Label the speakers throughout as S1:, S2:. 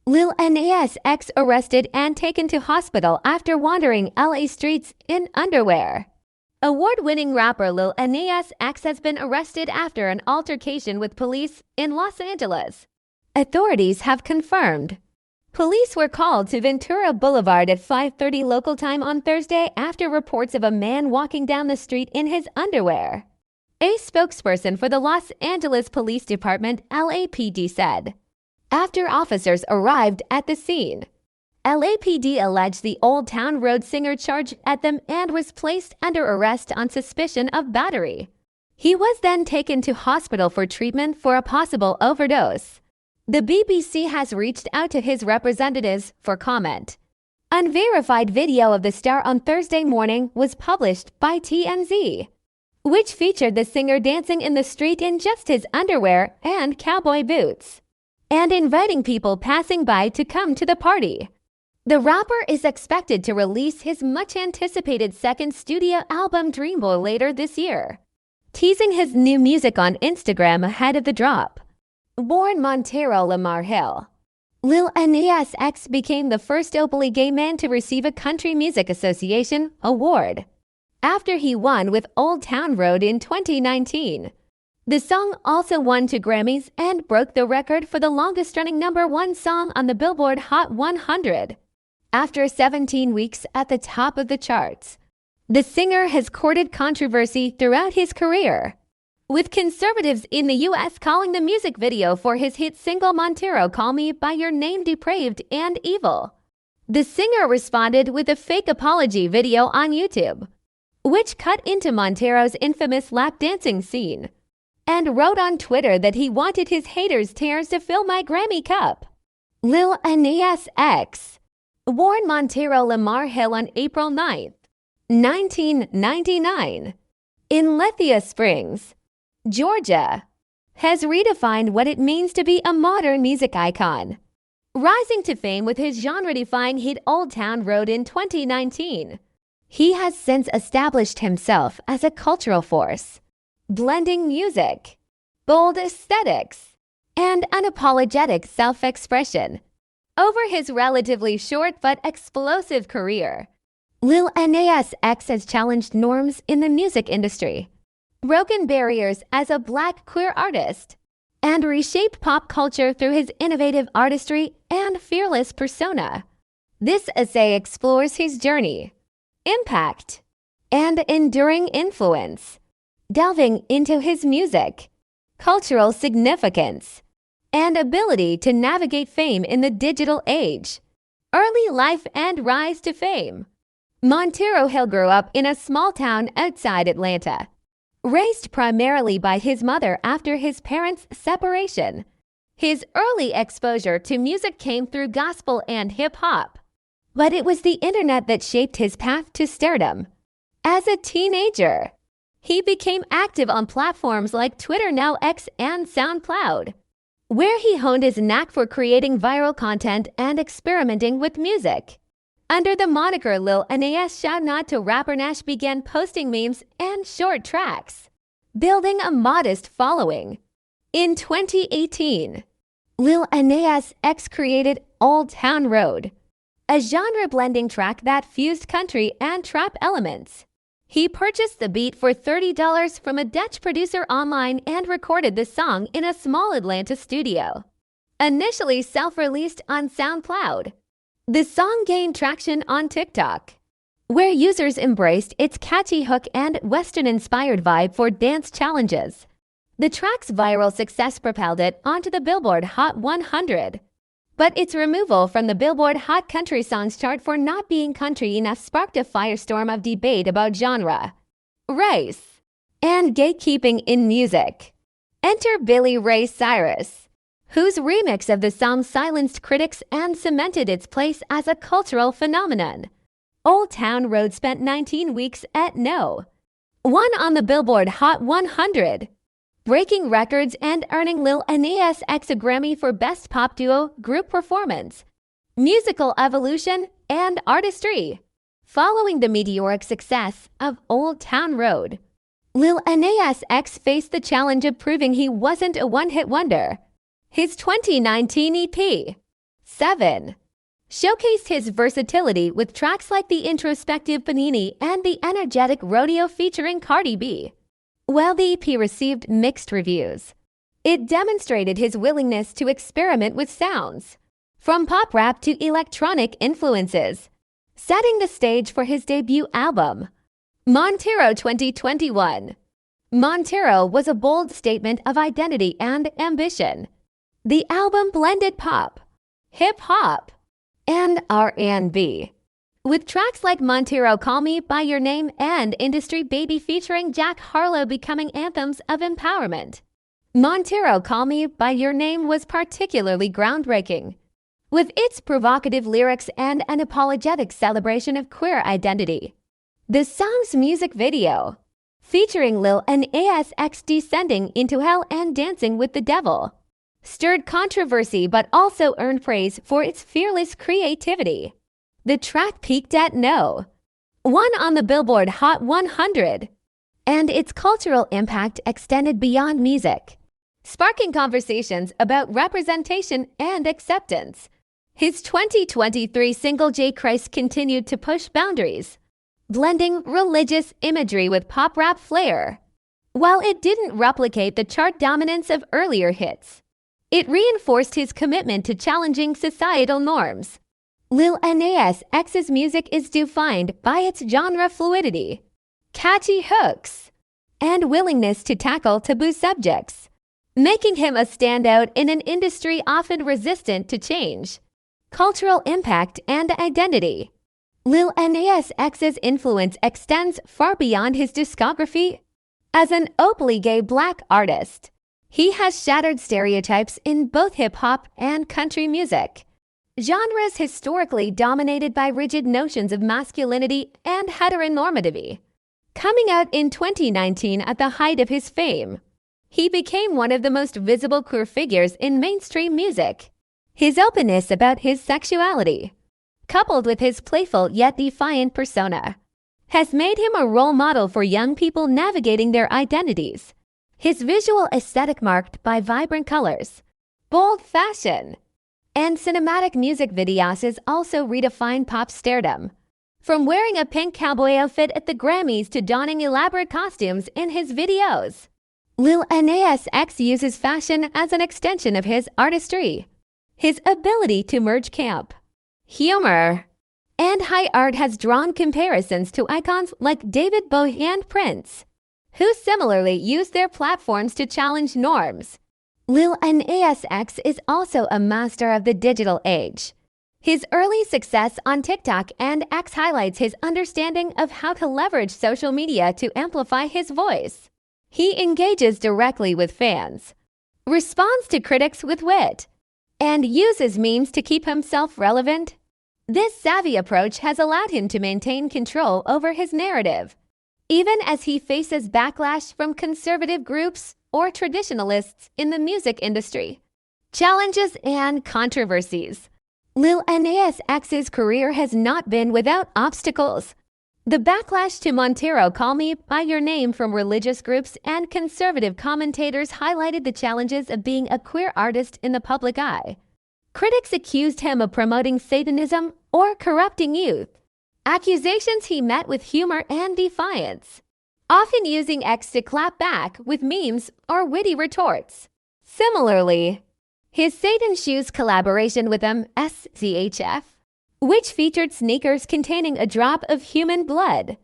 S1: Lil Nas X arrested and taken to hospital after wandering LA streets in underwear. Award-winning rapper Lil Nas X has been arrested after an altercation with police in Los Angeles. Authorities have confirmed. Police were called to Ventura Boulevard at 5:30 local time on Thursday after reports of a man walking down the street in his underwear. A spokesperson for the Los Angeles Police Department, LAPD, said. After officers arrived at the scene, LAPD alleged the Old Town Road singer charged at them and was placed under arrest on suspicion of battery. He was then taken to hospital for treatment for a possible overdose. The BBC has reached out to his representatives for comment. Unverified video of the star on Thursday morning was published by TMZ, which featured the singer dancing in the street in just his underwear and cowboy boots, and inviting people passing by to come to the party. The rapper is expected to release his much-anticipated second studio album Dreamboy later this year, teasing his new music on Instagram ahead of the drop. Born Montero Lamar Hill, Lil Nas X became the first openly gay man to receive a Country Music Association award after he won with Old Town Road in 2019. The song also won 2 Grammys and broke the record for the longest-running #1 song on the Billboard Hot 100. After 17 weeks at the top of the charts, the singer has courted controversy throughout his career, with conservatives in the U.S. calling the music video for his hit single Montero Call Me by Your Name depraved and evil. The singer responded with a fake apology video on YouTube, which cut into Montero's infamous lap dancing scene, and wrote on Twitter that he wanted his haters' tears to fill my Grammy cup. Lil Nas X, born Montero Lamar Hill on April 9, 1999, in Lithia Springs, Georgia, has redefined what it means to be a modern music icon, rising to fame with his genre-defying hit Old Town Road in 2019. He has since established himself as a cultural force, blending music, bold aesthetics, and unapologetic self-expression. Over his relatively short but explosive career, Lil Nas X has challenged norms in the music industry, broken barriers as a Black queer artist, and reshaped pop culture through his innovative artistry and fearless persona. This essay explores his journey, impact, and enduring influence, delving into his music, cultural significance, and ability to navigate fame in the digital age. Early life and rise to fame. Montero Hill grew up in a small town outside Atlanta, raised primarily by his mother after his parents' separation. His early exposure to music came through gospel and hip-hop, but it was the internet that shaped his path to stardom. As a teenager, he became active on platforms like Twitter, now X, and SoundCloud, where he honed his knack for creating viral content and experimenting with music. Under the moniker Lil Nas, shout out to rapper Nash, began posting memes and short tracks, building a modest following. In 2018, Lil Nas X created Old Town Road, a genre-blending track that fused country and trap elements. He purchased the beat for $30 from a Dutch producer online and recorded the song in a small Atlanta studio. Initially self-released on SoundCloud, the song gained traction on TikTok, where users embraced its catchy hook and Western-inspired vibe for dance challenges. The track's viral success propelled it onto the Billboard Hot 100, but its removal from the Billboard Hot Country Songs chart for not being country enough sparked a firestorm of debate about genre, race, and gatekeeping in music. Enter Billy Ray Cyrus, whose remix of the song silenced critics and cemented its place as a cultural phenomenon. Old Town Road spent 19 weeks at No. 1 on the Billboard Hot 100, breaking records and earning Lil Nas X a Grammy for Best Pop Duo Group Performance, Musical Evolution, and Artistry. Following the meteoric success of Old Town Road, Lil Nas X faced the challenge of proving he wasn't a one-hit wonder. His 2019 EP, 7. Showcased his versatility with tracks like the introspective Panini and the energetic Rodeo featuring Cardi B. While the EP received mixed reviews, it demonstrated his willingness to experiment with sounds, from pop rap to electronic influences, setting the stage for his debut album, Montero 2021. Montero was a bold statement of identity and ambition. The album blended pop, hip-hop, and R&B, with tracks like Montero Call Me by Your Name and Industry Baby featuring Jack Harlow becoming anthems of empowerment. Montero Call Me by Your Name was particularly groundbreaking, with its provocative lyrics and an apologetic celebration of queer identity. The song's music video, featuring Lil Nas X descending into hell and dancing with the devil, stirred controversy but also earned praise for its fearless creativity. The track peaked at No. 1 on the Billboard Hot 100, and its cultural impact extended beyond music, sparking conversations about representation and acceptance. His 2023 single J. Christ continued to push boundaries, blending religious imagery with pop rap flair. While it didn't replicate the chart dominance of earlier hits, it reinforced his commitment to challenging societal norms. Lil Nas X's music is defined by its genre fluidity, catchy hooks, and willingness to tackle taboo subjects, making him a standout in an industry often resistant to change, cultural impact, and identity. Lil Nas X's influence extends far beyond his discography. As an openly gay Black artist, he has shattered stereotypes in both hip-hop and country music, genres historically dominated by rigid notions of masculinity and heteronormativity. Coming out in 2019 at the height of his fame, he became one of the most visible queer figures in mainstream music. His openness about his sexuality, coupled with his playful yet defiant persona, has made him a role model for young people navigating their identities. His visual aesthetic marked by vibrant colors, bold fashion, and cinematic music videos has also redefined pop stardom. From wearing a pink cowboy outfit at the Grammys to donning elaborate costumes in his videos, Lil Nas X uses fashion as an extension of his artistry. His ability to merge camp, humor, and high art has drawn comparisons to icons like David Bowie and Prince, who similarly use their platforms to challenge norms. Lil Nas X is also a master of the digital age. His early success on TikTok and X highlights his understanding of how to leverage social media to amplify his voice. He engages directly with fans, responds to critics with wit, and uses memes to keep himself relevant. This savvy approach has allowed him to maintain control over his narrative, even as he faces backlash from conservative groups or traditionalists in the music industry. Challenges and controversies. Lil Nas X's career has not been without obstacles. The backlash to Montero Call Me by Your Name from religious groups and conservative commentators highlighted the challenges of being a queer artist in the public eye. Critics accused him of promoting Satanism or corrupting youth, accusations he met with humor and defiance, often using X to clap back with memes or witty retorts. Similarly, his Satan Shoes collaboration with SCHF, which featured sneakers containing a drop of human blood,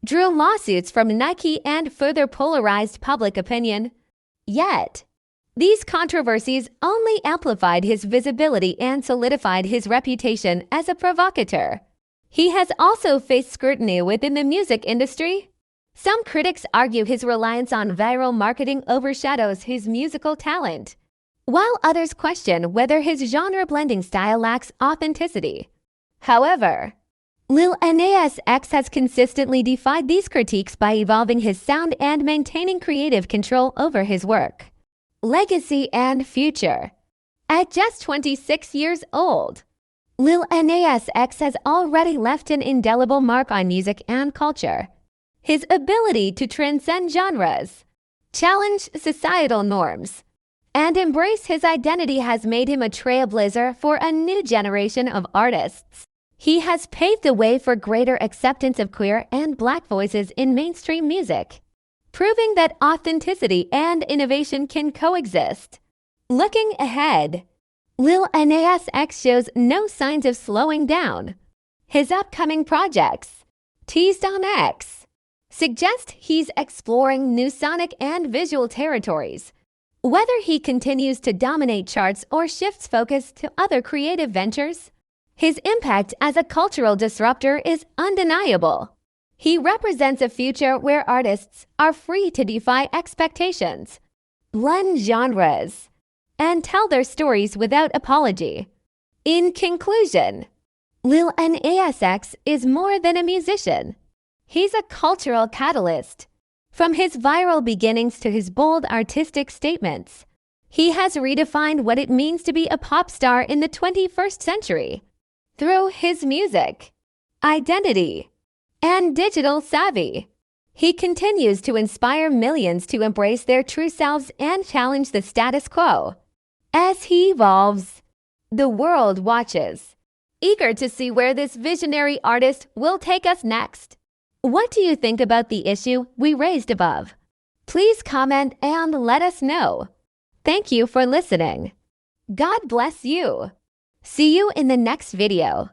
S1: drew lawsuits from Nike and further polarized public opinion. Yet, these controversies only amplified his visibility and solidified his reputation as a provocateur. He has also faced scrutiny within the music industry. Some critics argue his reliance on viral marketing overshadows his musical talent, while others question whether his genre-blending style lacks authenticity. However, Lil Nas X has consistently defied these critiques by evolving his sound and maintaining creative control over his work. Legacy and future. At just 26 years old, Lil Nas X has already left an indelible mark on music and culture. His ability to transcend genres, challenge societal norms, and embrace his identity has made him a trailblazer for a new generation of artists. He has paved the way for greater acceptance of queer and Black voices in mainstream music, proving that authenticity and innovation can coexist. Looking ahead, Lil Nas X shows no signs of slowing down. His upcoming projects, teased on X, suggest he's exploring new sonic and visual territories. Whether he continues to dominate charts or shifts focus to other creative ventures, his impact as a cultural disruptor is undeniable. He represents a future where artists are free to defy expectations, blend genres, and tell their stories without apology. In conclusion, Lil Nas X is more than a musician. He's a cultural catalyst. From his viral beginnings to his bold artistic statements, he has redefined what it means to be a pop star in the 21st century. Through his music, identity, and digital savvy, he continues to inspire millions to embrace their true selves and challenge the status quo. As he evolves, the world watches, eager to see where this visionary artist will take us next. What do you think about the issue we raised above? Please comment and let us know. Thank you for listening. God bless you. See you in the next video.